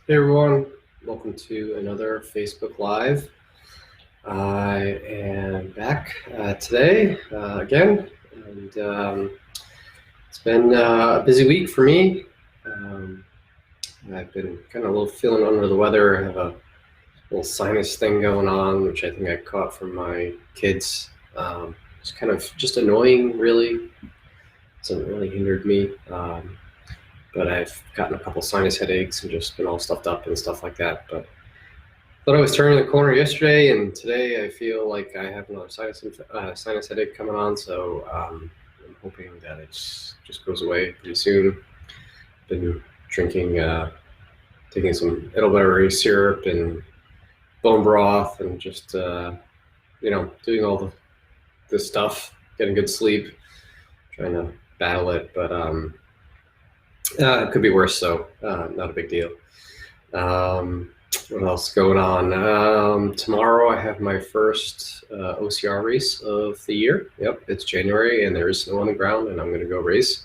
Hey everyone, welcome to another Facebook Live. I am back today again, and it's been a busy week for me. Um, I've been kind of a little feeling under the weather. I have a little sinus thing going on, which I think I caught from my kids. It's kind of just annoying, really. Hasn't really hindered me. But I've gotten a couple sinus headaches and just been all stuffed up and stuff like that. But thought I was turning the corner yesterday, and today I feel like I have another sinus headache coming on. So I'm hoping that it just goes away pretty soon. Been drinking, taking some elderberry syrup and bone broth, and just doing all this stuff, getting good sleep, trying to battle it. But it could be worse, so not a big deal. What else going on? Tomorrow I have my first OCR race of the year. Yep, it's January and there is snow on the ground, and I'm going to go race.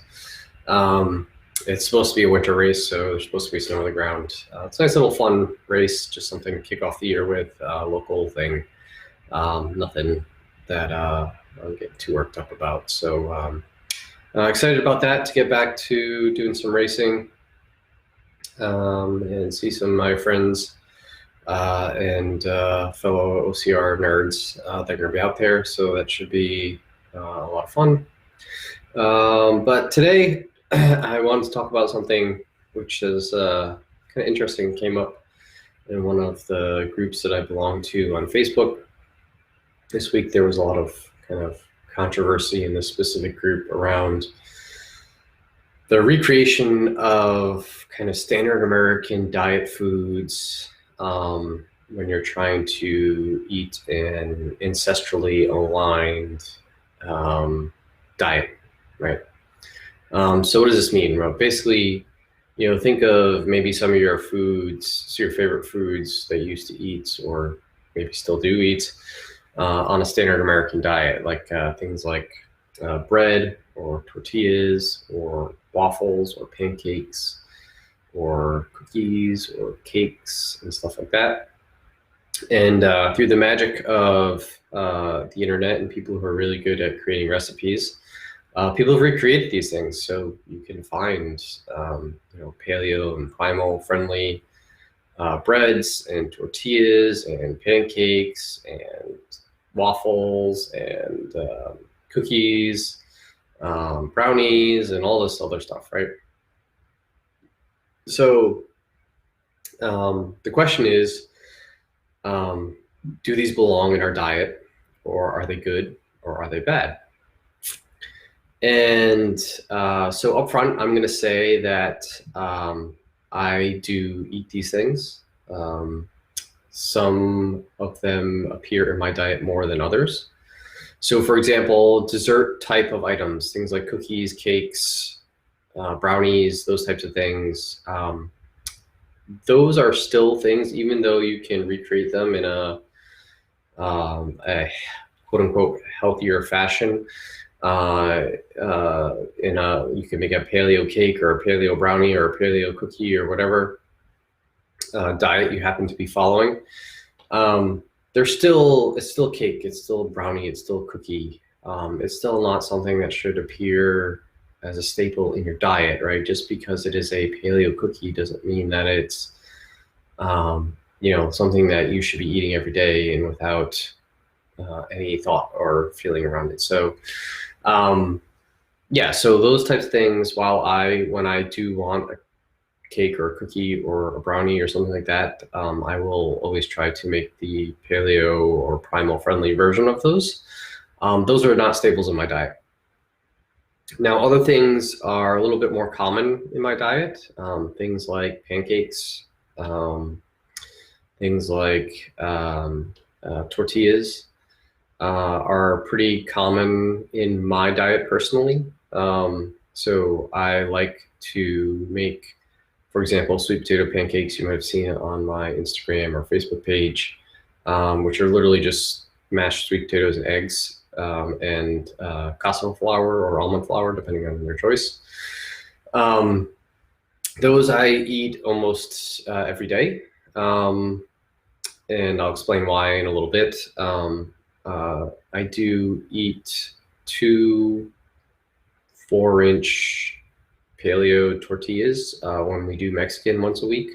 It's supposed to be a winter race, so there's supposed to be snow on the ground. It's a nice little fun race, just something to kick off the year with, local thing. Nothing that I'll get too worked up about. So excited about that, to get back to doing some racing and see some of my friends and fellow OCR nerds that are going to be out there. So that should be a lot of fun. But today I wanted to talk about something which is kind of interesting, came up in one of the groups that I belong to on Facebook. This week there was a lot of kind of controversy in this specific group around the recreation of kind of standard American diet foods when you're trying to eat an ancestrally aligned diet, right? So what does this mean? Well, basically, think of maybe some of your foods, your favorite foods that you used to eat or maybe still do eat on a standard American diet, like things like bread or tortillas or waffles or pancakes or cookies or cakes and stuff like that. And through the magic of the internet and people who are really good at creating recipes, people have recreated these things. So you can find paleo and primal friendly breads and tortillas and pancakes and waffles and cookies, brownies, and all this other stuff, right? So the question is, do these belong in our diet, or are they good, or are they bad? And so up front, I'm going to say that I do eat these things. Some of them appear in my diet more than others. So for example, dessert type of items, things like cookies, cakes, brownies, those types of things, those are still things, even though you can recreate them in a quote unquote healthier fashion. You can make a paleo cake or a paleo brownie or a paleo cookie or whatever diet you happen to be following. It's still cake, it's still brownie, it's still cookie. It's still not something that should appear as a staple in your diet, right? Just because it is a paleo cookie doesn't mean that it's something that you should be eating every day and without any thought or feeling around it. So so those types of things, when I do want a cake or a cookie or a brownie or something like that, I will always try to make the paleo or primal friendly version of those. Those are not staples in my diet. Now, other things are a little bit more common in my diet. Things like pancakes, things like tortillas are pretty common in my diet personally. So I like to make, for example, sweet potato pancakes. You might have seen it on my Instagram or Facebook page, which are literally just mashed sweet potatoes and eggs and cassava flour or almond flour, depending on your choice. those I eat almost every day. And I'll explain why in a little bit. I do eat 2 4-inch paleo tortillas when we do Mexican once a week,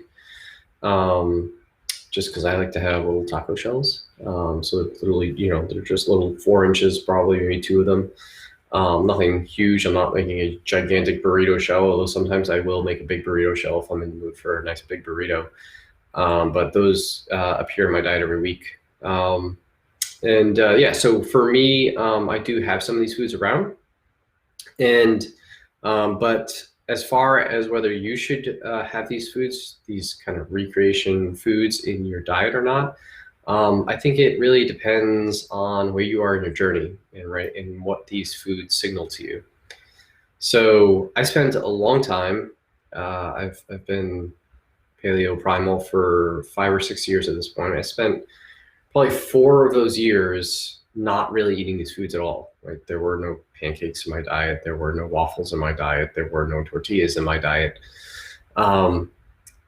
just because I like to have little taco shells. So it's literally, they're just little 4 inches, probably maybe two of them. Nothing huge. I'm not making a gigantic burrito shell, although sometimes I will make a big burrito shell if I'm in the mood for a nice big burrito. But those appear in my diet every week. Yeah, so for me, I do have some of these foods around. But as far as whether you should have these foods, these kind of recreation foods in your diet or not, I think it really depends on where you are in your journey and what these foods signal to you. So I spent a long time. I've been paleo primal for 5 or 6 years at this point. I spent probably 4 of those years not really eating these foods at all. Right? There were no pancakes in my diet. There were no waffles in my diet. There were no tortillas in my diet. And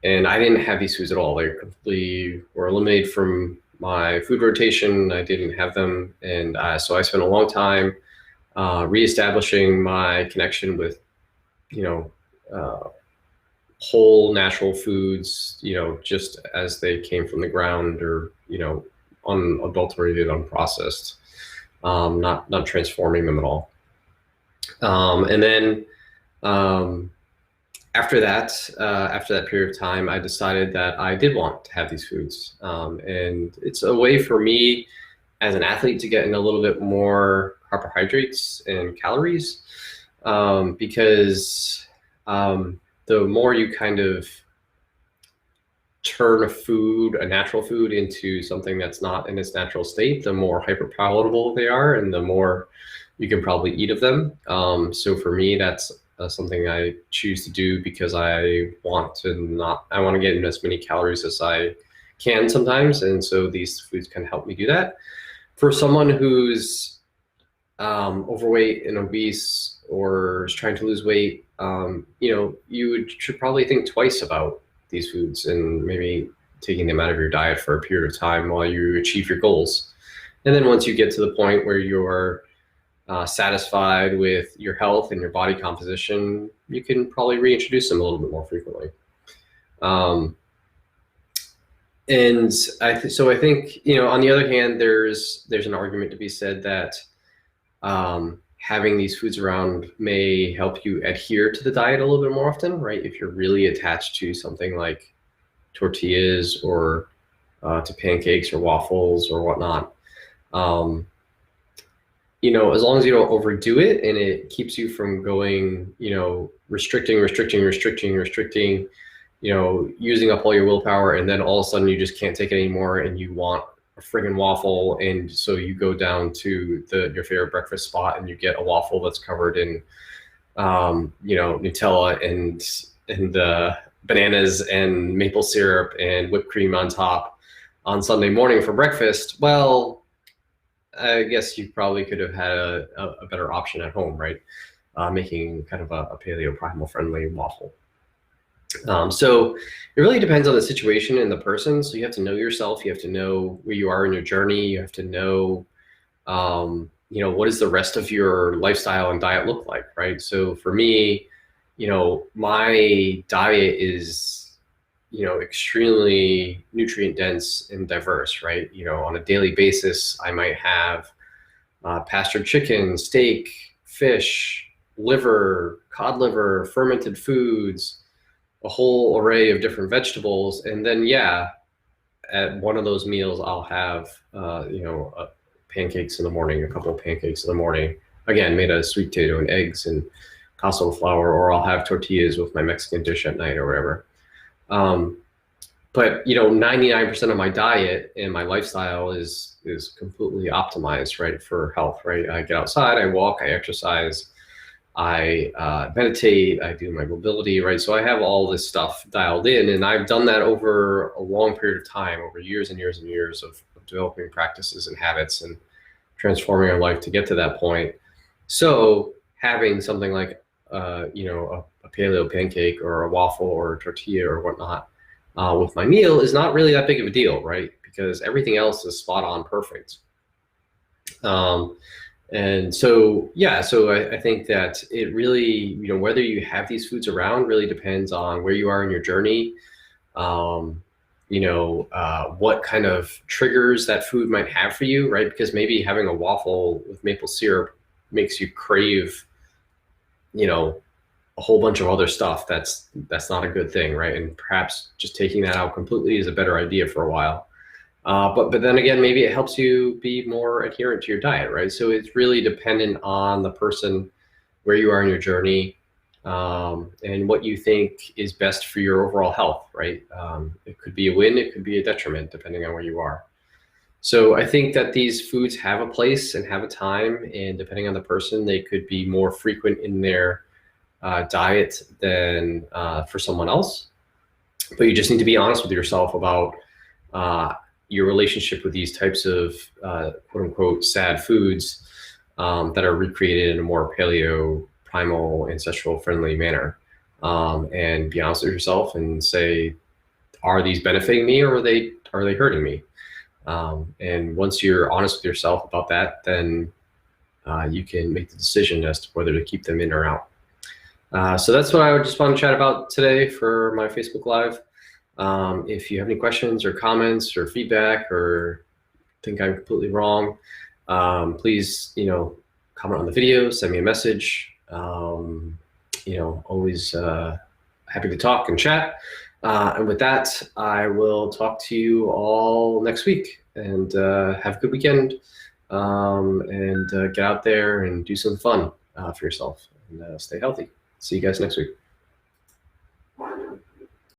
I didn't have these foods at all. They completely were eliminated from my food rotation. I didn't have them. And so I spent a long time reestablishing my connection with, whole natural foods, just as they came from the ground, or, unadulterated, unprocessed, not transforming them at all. And then after that period of time, I decided that I did want to have these foods. And it's a way for me as an athlete to get in a little bit more carbohydrates and calories, because the more you kind of turn a natural food into something that's not in its natural state, the more hyper palatable they are and the more you can probably eat of them. So for me, that's something I choose to do because I want to get in as many calories as I can sometimes. And so these foods can help me do that. For someone who's overweight and obese or is trying to lose weight, you should probably think twice about these foods and maybe taking them out of your diet for a period of time while you achieve your goals. And then once you get to the point where you're satisfied with your health and your body composition, you can probably reintroduce them a little bit more frequently. And so I think, on the other hand, there's an argument to be said that having these foods around may help you adhere to the diet a little bit more often, right? If you're really attached to something like tortillas or to pancakes or waffles or whatnot, as long as you don't overdo it and it keeps you from going, restricting, using up all your willpower, and then all of a sudden you just can't take it anymore and you want a friggin' waffle, and so you go down to your favorite breakfast spot and you get a waffle that's covered in Nutella and bananas and maple syrup and whipped cream on top on Sunday morning for breakfast. Well, I guess you probably could have had a better option at home, right? Making kind of a paleo primal friendly waffle. So it really depends on the situation and the person. So you have to know yourself. You have to know where you are in your journey. You have to know, what does the rest of your lifestyle and diet look like, right? So for me, my diet is, extremely nutrient dense and diverse, right? On a daily basis, I might have pastured chicken, steak, fish, liver, cod liver, fermented foods, a whole array of different vegetables. And then, at one of those meals, I'll have, pancakes in the morning, a couple of pancakes in the morning, again, made out of sweet potato and eggs and cassava flour, or I'll have tortillas with my Mexican dish at night or whatever. But 99% of my diet and my lifestyle is completely optimized, right, for health, right? I get outside, I walk, I exercise, I meditate, I do my mobility, right? So I have all this stuff dialed in, and I've done that over a long period of time, over years and years and years of developing practices and habits and transforming our life to get to that point. So having something like, a paleo pancake or a waffle or a tortilla or whatnot with my meal is not really that big of a deal, right? Because everything else is spot on perfect. And so, yeah, so I think that it really, whether you have these foods around really depends on where you are in your journey, what kind of triggers that food might have for you, right? Because maybe having a waffle with maple syrup makes you crave, a whole bunch of other stuff. That's not a good thing, right? And perhaps just taking that out completely is a better idea for a while. But then again, maybe it helps you be more adherent to your diet, right? So it's really dependent on the person, where you are in your journey, and what you think is best for your overall health, right? It could be a win, it could be a detriment, depending on where you are. So I think that these foods have a place and have a time, and depending on the person, they could be more frequent in their diet than for someone else. But you just need to be honest with yourself about your relationship with these types of quote unquote sad foods that are recreated in a more paleo, primal, ancestral friendly manner. And be honest with yourself and say, are these benefiting me or are they hurting me? And once you're honest with yourself about that, then you can make the decision as to whether to keep them in or out. So that's what I would just want to chat about today for my Facebook Live. If you have any questions or comments or feedback or think I'm completely wrong, please, comment on the video, send me a message. Always happy to talk and chat. And with that, I will talk to you all next week, and have a good weekend, and get out there and do some fun for yourself, and stay healthy. See you guys next week.